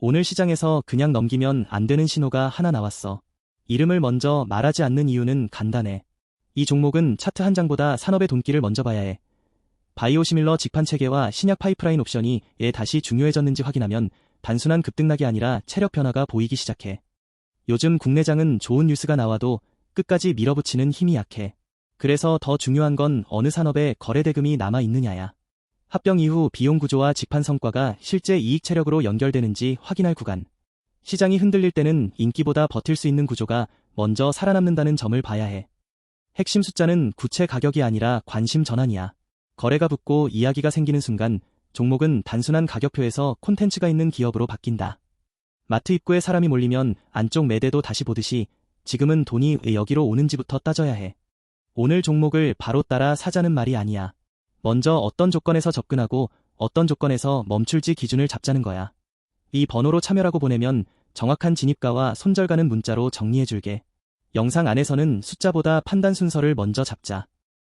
오늘 시장에서 그냥 넘기면 안 되는 신호가 하나 나왔어. 이름을 먼저 말하지 않는 이유는 간단해. 이 종목은 차트 한 장보다 산업의 돈길을 먼저 봐야 해. 바이오시밀러 직판 체계와 신약 파이프라인 옵션이 왜 다시 중요해졌는지 확인하면 단순한 급등락이 아니라 체력 변화가 보이기 시작해. 요즘 국내장은 좋은 뉴스가 나와도 끝까지 밀어붙이는 힘이 약해. 그래서 더 중요한 건 어느 산업에 거래 대금이 남아 있느냐야. 합병 이후 비용 구조와 직판 성과가 실제 이익 체력으로 연결되는지 확인할 구간. 시장이 흔들릴 때는 인기보다 버틸 수 있는 구조가 먼저 살아남는다는 점을 봐야 해. 핵심 숫자는 구체 가격이 아니라 관심 전환이야. 거래가 붙고 이야기가 생기는 순간 종목은 단순한 가격표에서 콘텐츠가 있는 기업으로 바뀐다. 마트 입구에 사람이 몰리면 안쪽 매대도 다시 보듯이 지금은 돈이 왜 여기로 오는지부터 따져야 해. 오늘 종목을 바로 따라 사자는 말이 아니야. 먼저 어떤 조건에서 접근하고 어떤 조건에서 멈출지 기준을 잡자는 거야. 이 번호로 참여라고 보내면 정확한 진입가와 손절 가는 문자로 정리해줄게. 영상 안에서는 숫자보다 판단 순서를 먼저 잡자.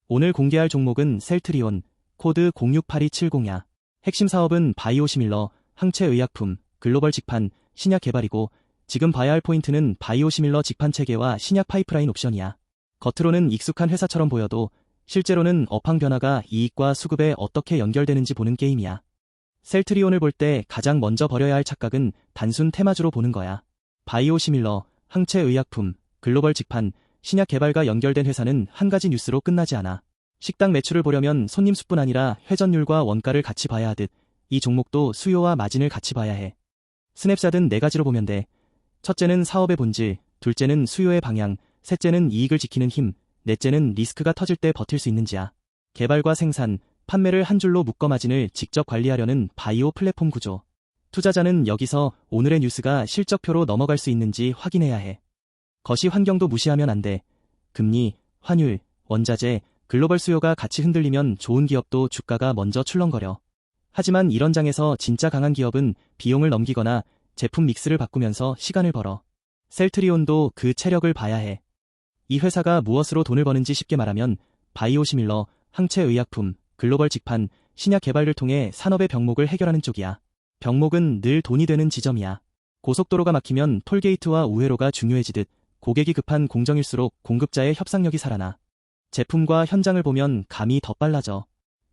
오늘 공개할 종목은 셀트리온, 코드 068270야. 핵심 사업은 바이오시밀러, 항체의약품, 글로벌 직판, 신약 개발이고 지금 봐야 할 포인트는 바이오시밀러 직판 체계와 신약 파이프라인 옵션이야. 겉으로는 익숙한 회사처럼 보여도 실제로는 업황 변화가 이익과 수급에 어떻게 연결되는지 보는 게임이야. 셀트리온을 볼 때 가장 먼저 버려야 할 착각은 단순 테마주로 보는 거야. 바이오시밀러, 항체의약품, 글로벌 직판, 신약 개발과 연결된 회사는 한 가지 뉴스로 끝나지 않아. 식당 매출을 보려면 손님 수뿐 아니라 회전율과 원가를 같이 봐야 하듯 이 종목도 수요와 마진을 같이 봐야 해. 스냅샷은 네 가지로 보면 돼. 첫째는 사업의 본질, 둘째는 수요의 방향, 셋째는 이익을 지키는 힘, 넷째는 리스크가 터질 때 버틸 수 있는지야. 개발과 생산, 판매를 한 줄로 묶어 마진을 직접 관리하려는 바이오 플랫폼 구조. 투자자는 여기서 오늘의 뉴스가 실적표로 넘어갈 수 있는지 확인해야 해. 거시 환경도 무시하면 안 돼. 금리, 환율, 원자재, 글로벌 수요가 같이 흔들리면 좋은 기업도 주가가 먼저 출렁거려. 하지만 이런 장에서 진짜 강한 기업은 비용을 넘기거나 제품 믹스를 바꾸면서 시간을 벌어. 셀트리온도 그 체력을 봐야 해. 이 회사가 무엇으로 돈을 버는지 쉽게 말하면 바이오시밀러, 항체의약품, 글로벌 직판, 신약 개발을 통해 산업의 병목을 해결하는 쪽이야. 병목은 늘 돈이 되는 지점이야. 고속도로가 막히면 톨게이트와 우회로가 중요해지듯 고객이 급한 공정일수록 공급자의 협상력이 살아나. 제품과 현장을 보면 감이 더 빨라져.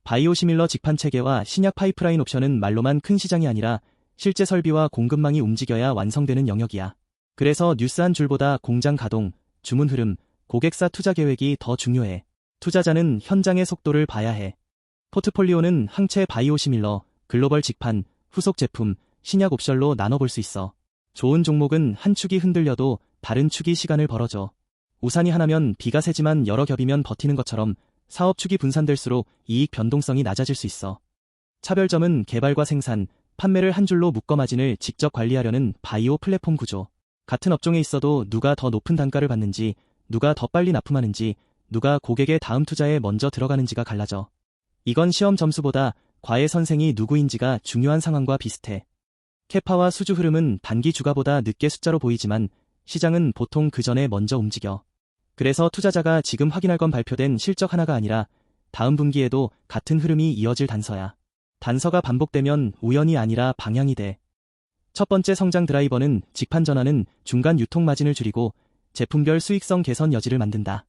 바이오시밀러 직판 체계와 신약 파이프라인 옵션은 말로만 큰 시장이 아니라 실제 설비와 공급망이 움직여야 완성되는 영역이야. 그래서 뉴스 한 줄보다 공장 가동, 주문 흐름, 고객사 투자 계획이 더 중요해. 투자자는 현장의 속도를 봐야 해. 포트폴리오는 항체 바이오시밀러, 글로벌 직판, 후속 제품, 신약 옵션로 나눠볼 수 있어. 좋은 종목은 한 축이 흔들려도 다른 축이 시간을 벌어줘. 우산이 하나면 비가 새지만 여러 겹이면 버티는 것처럼 사업 축이 분산될수록 이익 변동성이 낮아질 수 있어. 차별점은 개발과 생산, 판매를 한 줄로 묶어 마진을 직접 관리하려는 바이오 플랫폼 구조. 같은 업종에 있어도 누가 더 높은 단가를 받는지, 누가 더 빨리 납품하는지, 누가 고객의 다음 투자에 먼저 들어가는지가 갈라져. 이건 시험 점수보다 과외 선생이 누구인지가 중요한 상황과 비슷해. 캐파와 수주 흐름은 단기 주가보다 늦게 숫자로 보이지만 시장은 보통 그 전에 먼저 움직여. 그래서 투자자가 지금 확인할 건 발표된 실적 하나가 아니라 다음 분기에도 같은 흐름이 이어질 단서야. 단서가 반복되면 우연이 아니라 방향이 돼. 첫 번째 성장 드라이버는 직판 전환은 중간 유통 마진을 줄이고 제품별 수익성 개선 여지를 만든다.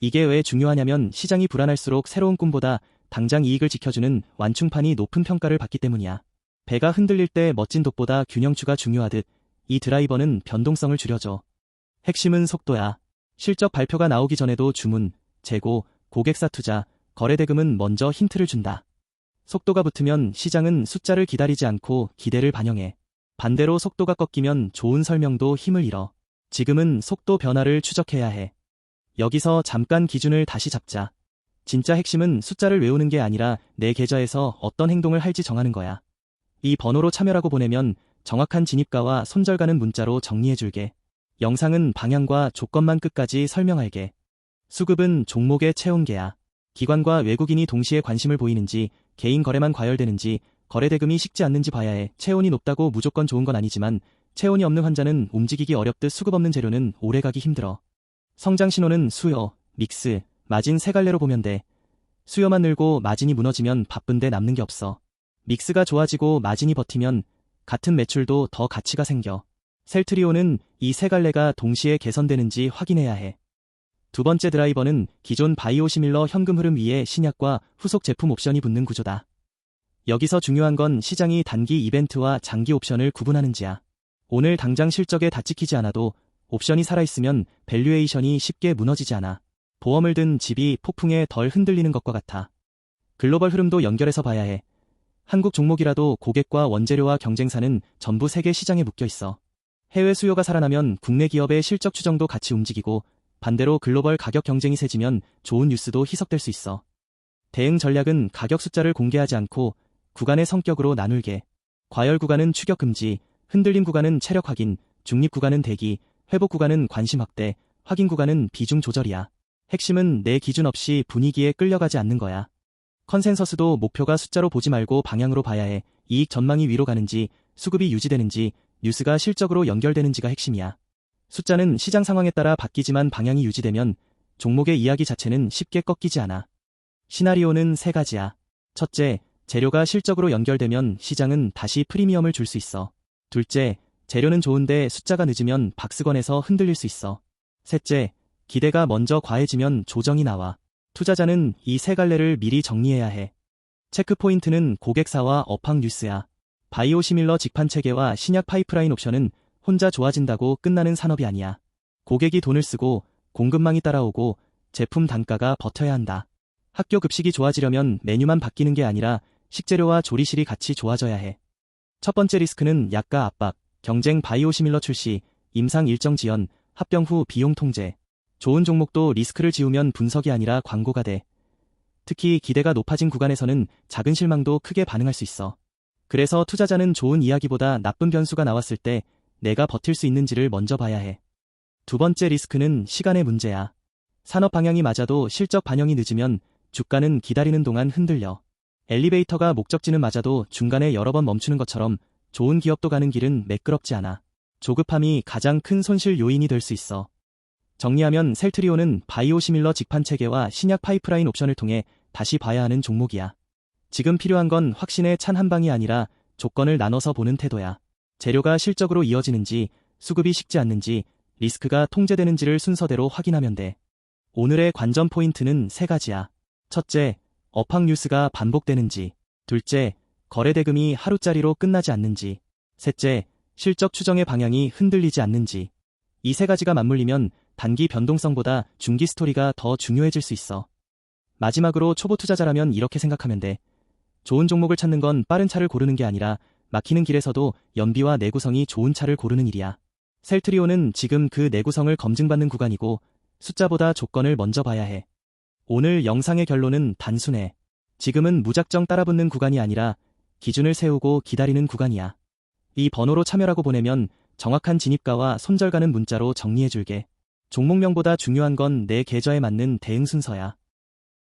이게 왜 중요하냐면 시장이 불안할수록 새로운 꿈보다 당장 이익을 지켜주는 완충판이 높은 평가를 받기 때문이야. 배가 흔들릴 때 멋진 독보다 균형추가 중요하듯 이 드라이버는 변동성을 줄여줘. 핵심은 속도야. 실적 발표가 나오기 전에도 주문, 재고, 고객사 투자, 거래 대금은 먼저 힌트를 준다. 속도가 붙으면 시장은 숫자를 기다리지 않고 기대를 반영해. 반대로 속도가 꺾이면 좋은 설명도 힘을 잃어. 지금은 속도 변화를 추적해야 해. 여기서 잠깐 기준을 다시 잡자. 진짜 핵심은 숫자를 외우는 게 아니라 내 계좌에서 어떤 행동을 할지 정하는 거야. 이 번호로 참여라고 보내면 정확한 진입가와 손절가는 문자로 정리해줄게. 영상은 방향과 조건만 끝까지 설명할게. 수급은 종목의 체온계야. 기관과 외국인이 동시에 관심을 보이는지, 개인 거래만 과열되는지, 거래 대금이 식지 않는지 봐야 해. 체온이 높다고 무조건 좋은 건 아니지만 체온이 없는 환자는 움직이기 어렵듯 수급 없는 재료는 오래가기 힘들어. 성장 신호는 수요, 믹스, 마진 세 갈래로 보면 돼. 수요만 늘고 마진이 무너지면 바쁜데 남는 게 없어. 믹스가 좋아지고 마진이 버티면 같은 매출도 더 가치가 생겨. 셀트리온은 이 세 갈래가 동시에 개선되는지 확인해야 해. 두 번째 드라이버는 기존 바이오시밀러 현금 흐름 위에 신약과 후속 제품 옵션이 붙는 구조다. 여기서 중요한 건 시장이 단기 이벤트와 장기 옵션을 구분하는지야. 오늘 당장 실적에 다 찍히지 않아도 옵션이 살아있으면 밸류에이션이 쉽게 무너지지 않아. 보험을 든 집이 폭풍에 덜 흔들리는 것과 같아. 글로벌 흐름도 연결해서 봐야 해. 한국 종목이라도 고객과 원재료와 경쟁사는 전부 세계 시장에 묶여 있어. 해외 수요가 살아나면 국내 기업의 실적 추정도 같이 움직이고 반대로 글로벌 가격 경쟁이 세지면 좋은 뉴스도 희석될 수 있어. 대응 전략은 가격 숫자를 공개하지 않고 구간의 성격으로 나눌게. 과열 구간은 추격 금지, 흔들림 구간은 체력 확인, 중립 구간은 대기, 회복 구간은 관심 확대, 확인 구간은 비중 조절이야. 핵심은 내 기준 없이 분위기에 끌려가지 않는 거야. 컨센서스도 목표가 숫자로 보지 말고 방향으로 봐야 해. 이익 전망이 위로 가는지, 수급이 유지되는지, 뉴스가 실적으로 연결되는지가 핵심이야. 숫자는 시장 상황에 따라 바뀌지만 방향이 유지되면 종목의 이야기 자체는 쉽게 꺾이지 않아. 시나리오는 세 가지야. 첫째, 재료가 실적으로 연결되면 시장은 다시 프리미엄을 줄 수 있어. 둘째, 재료는 좋은데 숫자가 늦으면 박스권에서 흔들릴 수 있어. 셋째, 기대가 먼저 과해지면 조정이 나와. 투자자는 이 세 갈래를 미리 정리해야 해. 체크포인트는 고객사와 업황 뉴스야. 바이오시밀러 직판 체계와 신약 파이프라인 옵션은 혼자 좋아진다고 끝나는 산업이 아니야. 고객이 돈을 쓰고 공급망이 따라오고 제품 단가가 버텨야 한다. 학교 급식이 좋아지려면 메뉴만 바뀌는 게 아니라 식재료와 조리실이 같이 좋아져야 해. 첫 번째 리스크는 약가 압박, 경쟁 바이오시밀러 출시, 임상 일정 지연, 합병 후 비용 통제. 좋은 종목도 리스크를 지우면 분석이 아니라 광고가 돼. 특히 기대가 높아진 구간에서는 작은 실망도 크게 반응할 수 있어. 그래서 투자자는 좋은 이야기보다 나쁜 변수가 나왔을 때 내가 버틸 수 있는지를 먼저 봐야 해. 두 번째 리스크는 시간의 문제야. 산업 방향이 맞아도 실적 반영이 늦으면 주가는 기다리는 동안 흔들려. 엘리베이터가 목적지는 맞아도 중간에 여러 번 멈추는 것처럼 좋은 기업도 가는 길은 매끄럽지 않아. 조급함이 가장 큰 손실 요인이 될 수 있어. 정리하면 셀트리온은 바이오시밀러 직판 체계와 신약 파이프라인 옵션을 통해 다시 봐야 하는 종목이야. 지금 필요한 건 확신에 찬 한 방이 아니라 조건을 나눠서 보는 태도야. 재료가 실적으로 이어지는지, 수급이 식지 않는지, 리스크가 통제되는지를 순서대로 확인하면 돼. 오늘의 관전 포인트는 세 가지야. 첫째, 업황 뉴스가 반복되는지. 둘째, 거래 대금이 하루짜리로 끝나지 않는지. 셋째, 실적 추정의 방향이 흔들리지 않는지. 이 세 가지가 맞물리면 단기 변동성보다 중기 스토리가 더 중요해질 수 있어. 마지막으로 초보 투자자라면 이렇게 생각하면 돼. 좋은 종목을 찾는 건 빠른 차를 고르는 게 아니라 막히는 길에서도 연비와 내구성이 좋은 차를 고르는 일이야. 셀트리온은 지금 그 내구성을 검증받는 구간이고 숫자보다 조건을 먼저 봐야 해. 오늘 영상의 결론은 단순해. 지금은 무작정 따라붙는 구간이 아니라 기준을 세우고 기다리는 구간이야. 이 번호로 참여라고 보내면 정확한 진입가와 손절 가는 문자로 정리해줄게. 종목명보다 중요한 건 내 계좌에 맞는 대응 순서야.